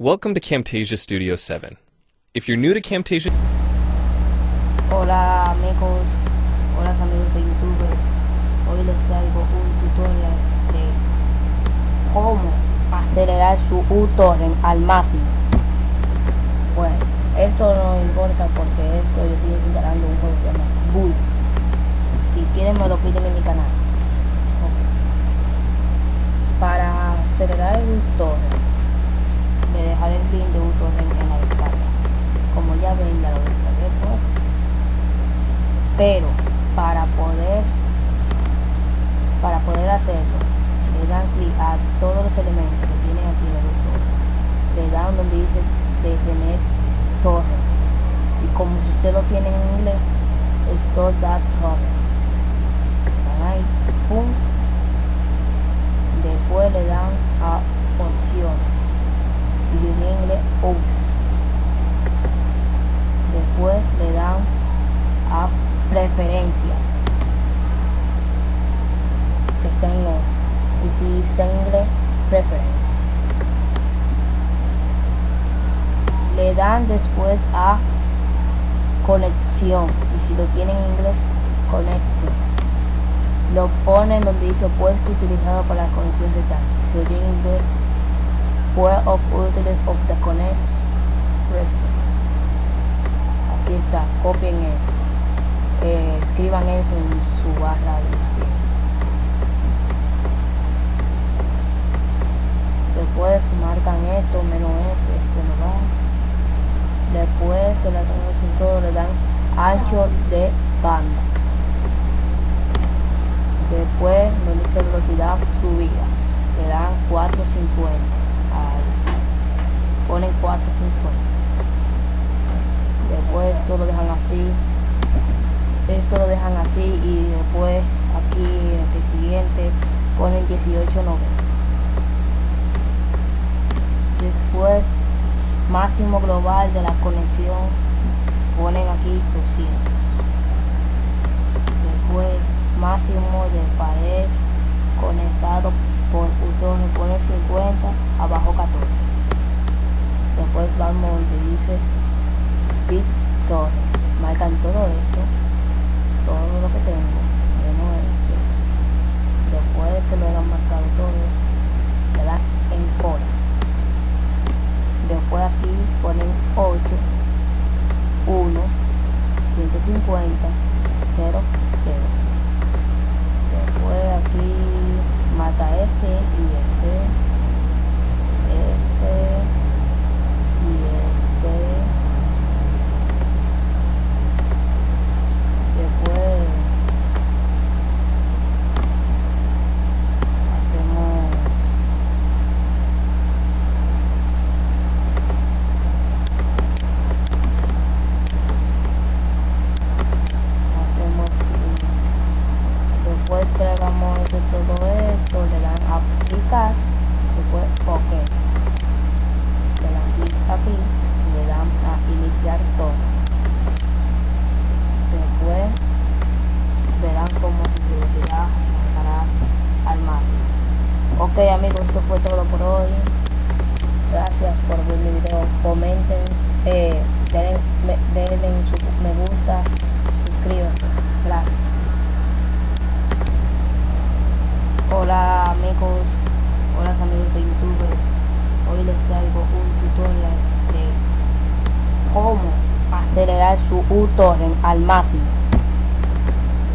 Welcome to Camtasia Studio 7. If you're new to Camtasia... Hola amigos, hola amigos de YouTube. Hoy les traigo un tutorial de cómo acelerar su utorrent al máximo. Bueno, esto no importa porque esto yo estoy instalando un juego que se llama Bull. Si quieren me lo piden en mi canal. Okay. Para acelerar el utorrent, le dejaré el link de utorrent en la descarga. Como ya ven, ya lo descargué pues. Pero para poder hacerlo, le dan clic a todos los elementos que tienen aquí en el utorrent. Le dan donde dice detener torrent. Y como si usted lo tiene en inglés, stop that torrent. Le dan ahí, pum. Después le dan a opciones. Y en inglés option. Después le dan a preferencias, que está en inglés, y si está en inglés, preference. Le dan después a conexión, y si lo tienen en inglés, connection. Lo ponen donde dice puesto utilizado para la conexión de tal. Si lo tienen en inglés, where of utility of the connects restaurants. Aquí está, copien eso. Escriban eso en su barra de estilo. Después marcan esto, menos esto no va. Después que le hacen todo, le dan ancho de banda. Después donde dice velocidad subida, le dan 450. Ahí. Ponen 450. Después esto lo dejan así. Esto lo dejan así y después aquí en el siguiente ponen 1890. Después máximo global de la conexión ponen aquí 200. Después máximo de pared conectado por utorrent ponen 50, abajo 14. Después vamos donde dice bits torrent, marcan todo esto, todo lo que tengo, menos esto. Después de que lo hayan marcado todo, le dan en cola. Después aquí ponen 8, 1, 150, 0, 0. Después aquí marca este y este y este. Después después que le hagamos todo esto, le dan a aplicar, después ok, le dan clic aquí y le dan a iniciar todo. Después verán cómo su velocidad aumentará al máximo. Ok amigos, esto fue todo por hoy. Gracias por ver mi video. Comenten, denle su me gusta, suscríbanse. Gracias. Hola amigos, hola amigos de YouTube. Hoy les traigo un tutorial de cómo acelerar su utorrent al máximo.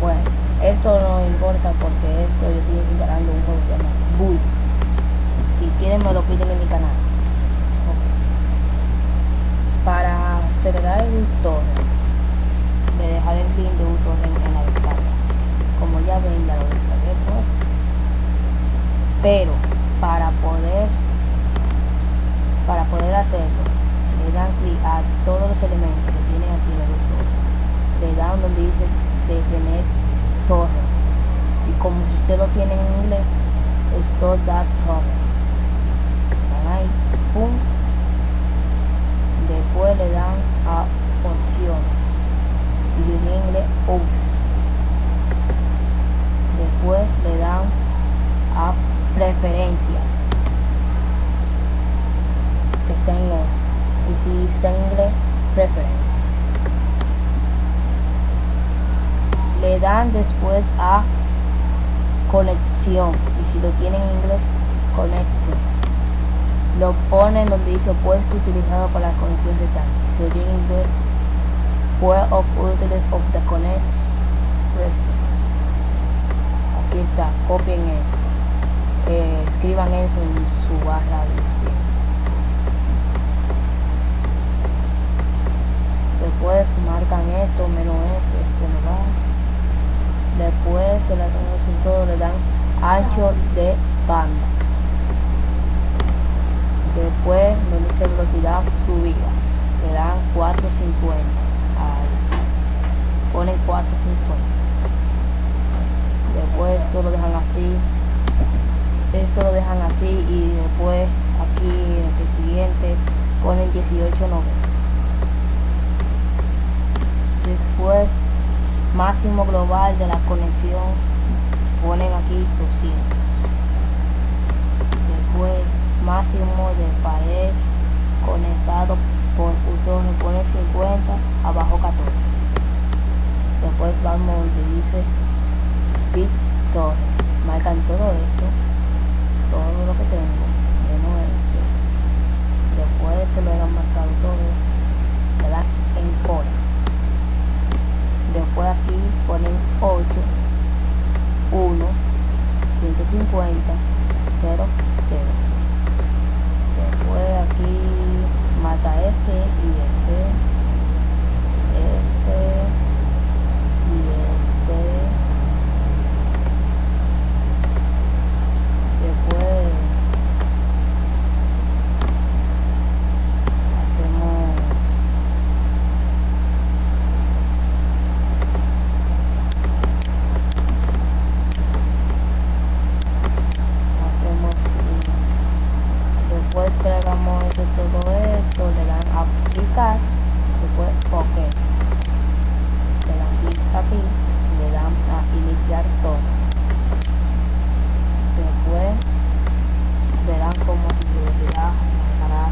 Bueno, esto no importa porque esto yo estoy instalando un juego que se llama Bull. Si quieren me lo piden en mi canal. Okay. Para acelerar el utorrent, le dejaré el link de utorrent en la descarga. Como ya ven, ya lo descargué pues. Pero para poder hacerlo, le dan clic a todos los elementos que tienen aquí en el utorrent. Le dan donde dice detener torrent. Y como si usted lo tiene en inglés, stop that torrent. Le dan ahí, pum. Después le dan a opciones. Y en inglés option. Después le dan a preferencias, que está en off. Y si está en inglés, preference. Le dan después a conexión, y si lo tienen en inglés, connection. Lo ponen donde dice puesto utilizado para la conexión restante. Si lo tienen en inglés, where of utility of the connects restants. Aquí está, copien eso, escriban eso en su barra de destino. Después marcan esto, menos esto no va. Después que la conocen todo, le dan ancho de banda. Después donde dice velocidad subida, le dan 450. Ahí. Ponen 450. Después esto lo dejan así. Esto lo dejan así y después aquí en el siguiente ponen 1890. Después máximo global de la conexión ponen aquí 200. Después máximo del país conectado por utorrent ponen 50, abajo 14. Después vamos donde dice bits torrent, marcan todo esto, todo lo que tengo menos esto. Después de que lo hayan marcado todo, le dan encode. Después aquí ponen 8, 1, 150, 0, 0. Después aquí marca este y este y este. Después después que le hagamos todo esto, le dan a aplicar, después ok, le dan clic aquí, le dan a iniciar todo, después verán como su velocidad aumentará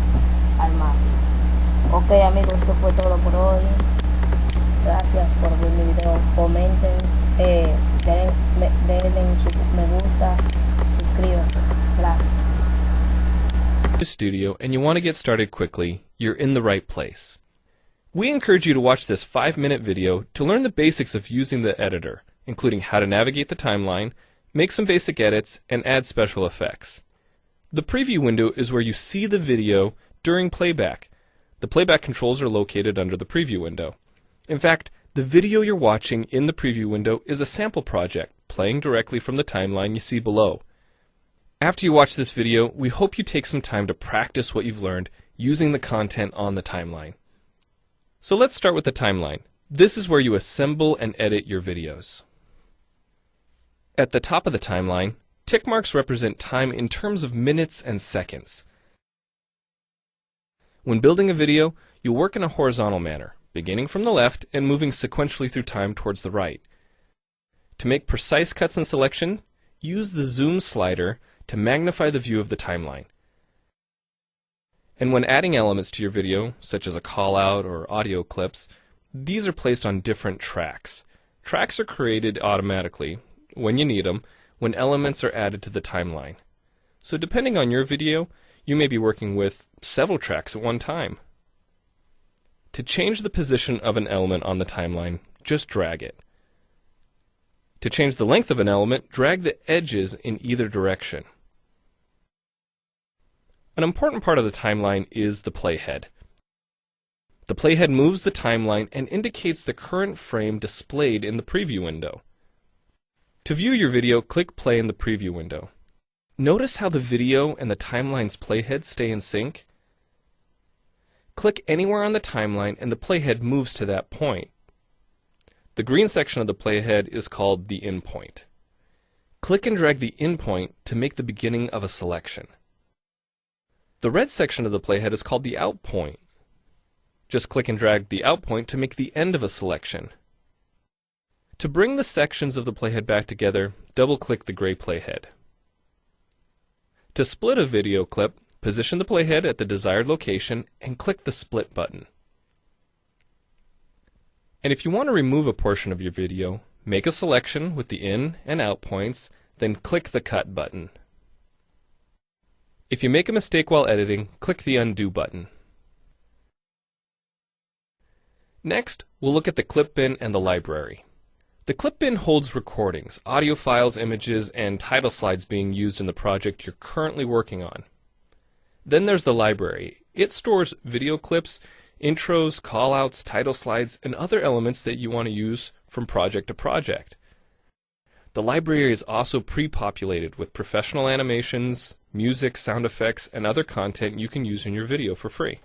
al máximo. Ok amigos, esto fue todo por hoy. Gracias por ver mi video. Comenten, denle su me gusta, suscríbanse. Gracias. Studio and you want to get started quickly, you're in the right place. We encourage you to watch this 5-minute video to learn the basics of using the editor, including how to navigate the timeline, make some basic edits, and add special effects. The preview window is where you see the video during playback. The playback controls are located under the preview window. In fact, the video you're watching in the preview window is a sample project playing directly from the timeline you see below. After you watch this video, we hope you take some time to practice what you've learned using the content on the timeline. So let's start with the timeline. This is where you assemble and edit your videos. At the top of the timeline, tick marks represent time in terms of minutes and seconds. When building a video, you'll work in a horizontal manner, beginning from the left and moving sequentially through time towards the right. To make precise cuts and selection, use the zoom slider to magnify the view of the timeline. And when adding elements to your video, such as a call-out or audio clips, these are placed on different tracks. Tracks are created automatically, when you need them, when elements are added to the timeline. So depending on your video, you may be working with several tracks at one time. To change the position of an element on the timeline, just drag it. To change the length of an element, drag the edges in either direction. An important part of the timeline is the playhead. The playhead moves the timeline and indicates the current frame displayed in the preview window. To view your video, click play in the preview window. Notice how the video and the timeline's playhead stay in sync? Click anywhere on the timeline and the playhead moves to that point. The green section of the playhead is called the in point. Click and drag the in point to make the beginning of a selection. The red section of the playhead is called the out point. Just click and drag the out point to make the end of a selection. To bring the sections of the playhead back together, double-click the gray playhead. To split a video clip, Position the playhead at the desired location and click the split button. And if you want to remove a portion of your video, make a selection with the in and out points, then click the cut button. If you make a mistake while editing, click the undo button. Next, we'll look at the clip bin and the library. The clip bin holds recordings, audio files, images, and title slides being used in the project you're currently working on. Then there's the library. It stores video clips, intros, callouts, title slides, and other elements that you want to use from project to project. The library is also pre-populated with professional animations, music, sound effects, and other content you can use in your video for free.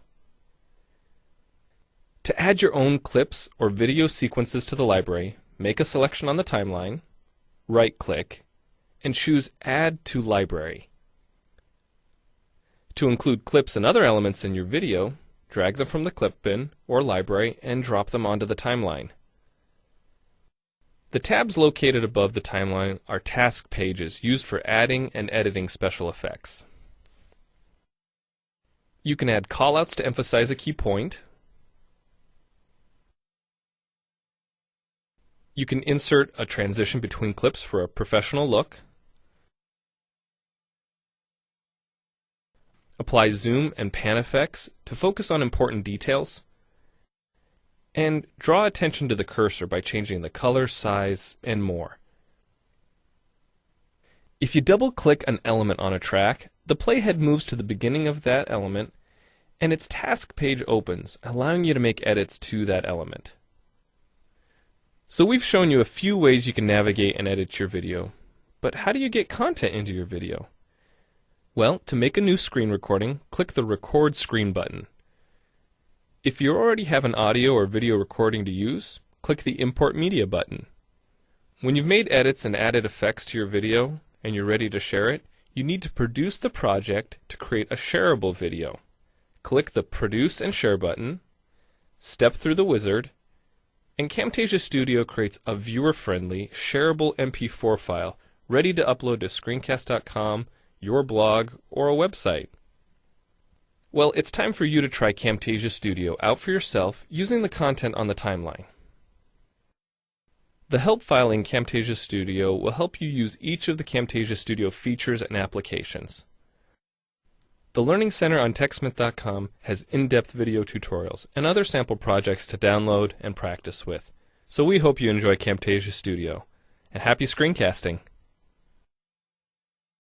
To add your own clips or video sequences to the library, make a selection on the timeline, right-click, and choose Add to Library. To include clips and other elements in your video, drag them from the clip bin or library and drop them onto the timeline. The tabs located above the timeline are task pages used for adding and editing special effects. You can add callouts to emphasize a key point. You can insert a transition between clips for a professional look. Apply zoom and pan effects to focus on important details. And draw attention to the cursor by changing the color, size, and more. If you double-click an element on a track, the playhead moves to the beginning of that element, and its task page opens, allowing you to make edits to that element. So we've shown you a few ways you can navigate and edit your video, but how do you get content into your video? Well, to make a new screen recording, click the Record Screen button. If you already have an audio or video recording to use, click the Import Media button. When you've made edits and added effects to your video and you're ready to share it, you need to produce the project to create a shareable video. Click the Produce and Share button, step through the wizard, and Camtasia Studio creates a viewer-friendly, shareable MP4 file ready to upload to screencast.com, your blog, or a website. Well, it's time for you to try Camtasia Studio out for yourself using the content on the timeline. The help file in Camtasia Studio will help you use each of the Camtasia Studio features and applications. The Learning Center on TechSmith.com has in-depth video tutorials and other sample projects to download and practice with. So we hope you enjoy Camtasia Studio. And happy screencasting!